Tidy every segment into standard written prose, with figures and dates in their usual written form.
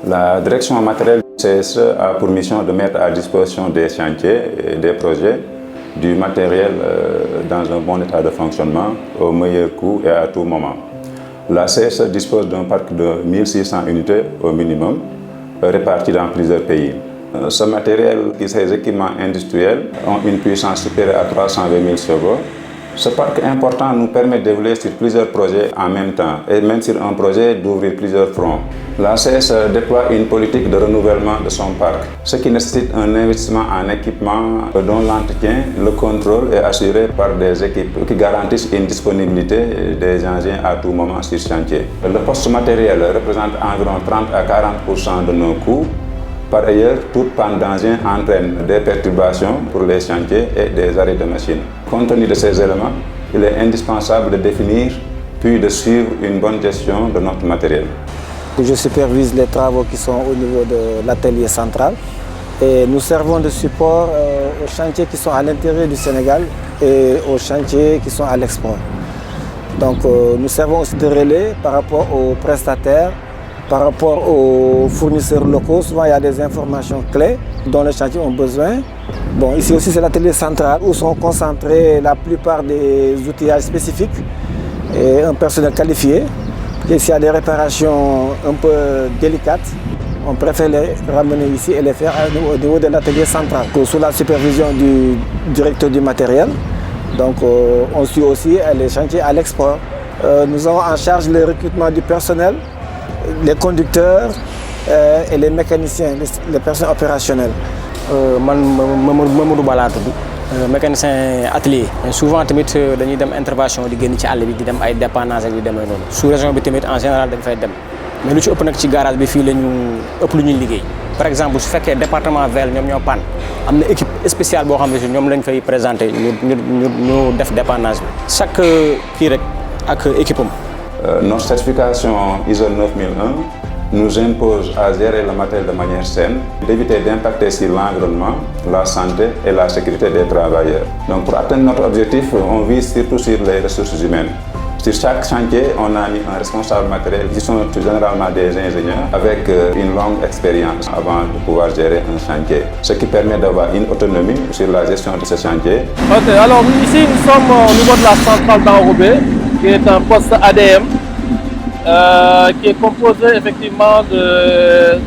La direction matérielle du CSE a pour mission de mettre à disposition des chantiers et des projets du matériel dans un bon état de fonctionnement, au meilleur coût et à tout moment. La CSE dispose d'un parc de 1600 unités au minimum, répartis dans plusieurs pays. Ce matériel et ces équipements industriels ont une puissance supérieure à 320 000 chevaux. Ce parc important nous permet d'évoluer sur plusieurs projets en même temps et même sur un projet d'ouvrir plusieurs fronts. La CSE déploie une politique de renouvellement de son parc, ce qui nécessite un investissement en équipement dont l'entretien, le contrôle est assuré par des équipes qui garantissent une disponibilité des engins à tout moment sur chantier. Le poste matériel représente environ 30 à 40% de nos coûts. Par ailleurs, toute panne d'engin entraîne des perturbations pour les chantiers et des arrêts de machines. Compte tenu de ces éléments, il est indispensable de définir puis de suivre une bonne gestion de notre matériel. Je supervise les travaux qui sont au niveau de l'atelier central et nous servons de support aux chantiers qui sont à l'intérieur du Sénégal et aux chantiers qui sont à l'export. Donc nous servons aussi de relais par rapport aux prestataires, par rapport aux fournisseurs locaux. Souvent il y a des informations clés dont les chantiers ont besoin. Bon, ici aussi c'est l'atelier central où sont concentrés la plupart des outillages spécifiques et un personnel qualifié. Et s'il y a des réparations un peu délicates, on préfère les ramener ici et les faire au niveau de l'atelier central, sous la supervision du directeur du matériel. Donc on suit aussi les chantiers à l'export. Nous avons en charge le recrutement du personnel, les conducteurs et les mécaniciens, les personnes opérationnelles. Mamadou Bala tudd mécanicien atelier. Souvent tamit dañuy dem intervention di génn ci àll bi di dem ay dépannage ak yu demee noonu. Sous région bi tamit en général dañ fay dem mais lu ci ëpp nag ci garage bi fii la ñu ëpp lu ñuy liggéey. Par exemple su fekkee départementVel ñoom ñoo panne am na équipe spéciale boo xam ne si ñoom lañ fay présenté ñu def dépannage bi. Chaque kii rek ak équipe am. Notre certification ISO 9001 nous impose à gérer le matériel de manière saine, d'éviter d'impacter sur l'environnement, la santé et la sécurité des travailleurs. Donc pour atteindre notre objectif, on vise surtout sur les ressources humaines. Sur chaque chantier, on a mis un responsable matériel qui sont généralement des ingénieurs avec une longue expérience avant de pouvoir gérer un chantier, ce qui permet d'avoir une autonomie sur la gestion de ce chantier. Ok, alors ici nous sommes au niveau de la centrale d'Enrobé, qui est un poste ADM. Qui est composé effectivement de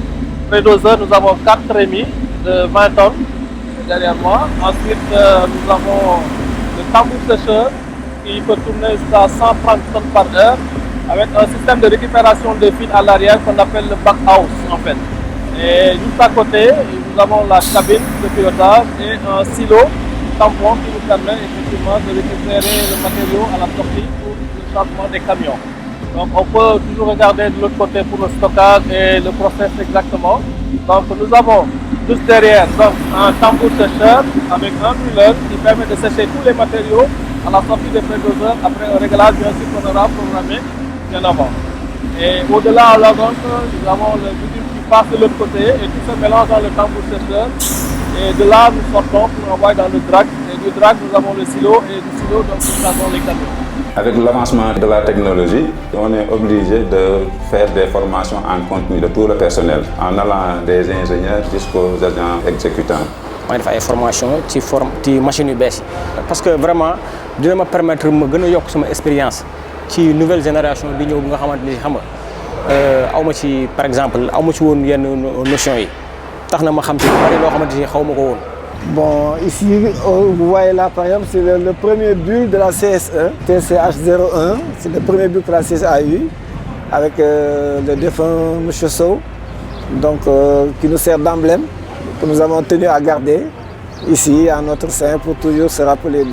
prédoseurs. Nous avons 4 trémies de 20 tonnes derrière moi. Ensuite, nous avons le tambour sécheur qui peut tourner jusqu'à 130 tonnes par heure avec un système de récupération de fil à l'arrière qu'on appelle le backhouse en fait. Et juste à côté, nous avons la cabine de pilotage et un silo tampon qui nous permet effectivement de récupérer le matériau à la sortie pour le chargement des camions. Donc on peut toujours regarder de l'autre côté pour le stockage et le process exactement. Donc nous avons juste derrière donc, un tambour sécheur avec un brûleur qui permet de sécher tous les matériaux à la sortie des prédoseurs après un réglage bien sûr qu'on aura programmé bien avant. Et au-delà là donc nous avons le bidule qui passe de l'autre côté et tout se mélange dans le tambour sécheur. Et de là nous sortons pour envoyer dans le drag. Et du drag nous avons le silo et du silo donc nous avons les camions. Avec l'avancement de la technologie, on est obligé de faire des formations en continu de tout le personnel, en allant des ingénieurs jusqu'aux agents exécutants. maa ngi def ay formation ci machine yu bees yi parce que vraiment dina ma permettre ma gën a yokk sama expérience ci nouvelle génération bi ñëw bi nga xamante ni xam nga aw ma ci par exemple aw ma ci woon yenn notion yi tax na ma xam ci bari loo xamante ni xaw ma ko woon. Bon, ici, vous voyez là, par exemple, c'est le premier bulle de la CSE, TCH01. C'est le premier bulle que la CSE a eu, avec le défunt M. Sow, donc, qui nous sert d'emblème, que nous avons tenu à garder ici, à notre sein, pour toujours se rappeler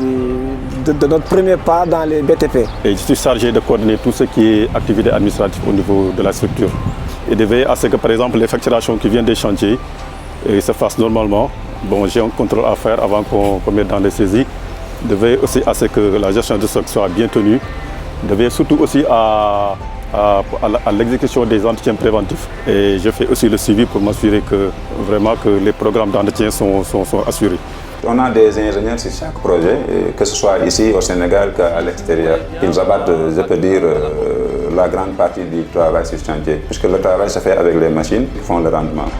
de notre premier pas dans les BTP. Et je suis chargé de coordonner tout ce qui est activité administrative au niveau de la structure et de veiller à ce que, par exemple, les facturations qui viennent des chantiers se fassent normalement. Bon, j'ai un contrôle à faire avant qu'on mette dans les saisies. De veiller aussi à ce que la gestion de stock soit bien tenue. De veiller surtout aussi à l'exécution des entretiens préventifs. Et je fais aussi le suivi pour m'assurer que vraiment que les programmes d'entretien sont assurés. On a des ingénieurs sur chaque projet, que ce soit ici au Sénégal qu'à l'extérieur. Ils abattent, je peux dire, la grande partie du travail sur chantier, puisque le travail se fait avec les machines qui font le rendement.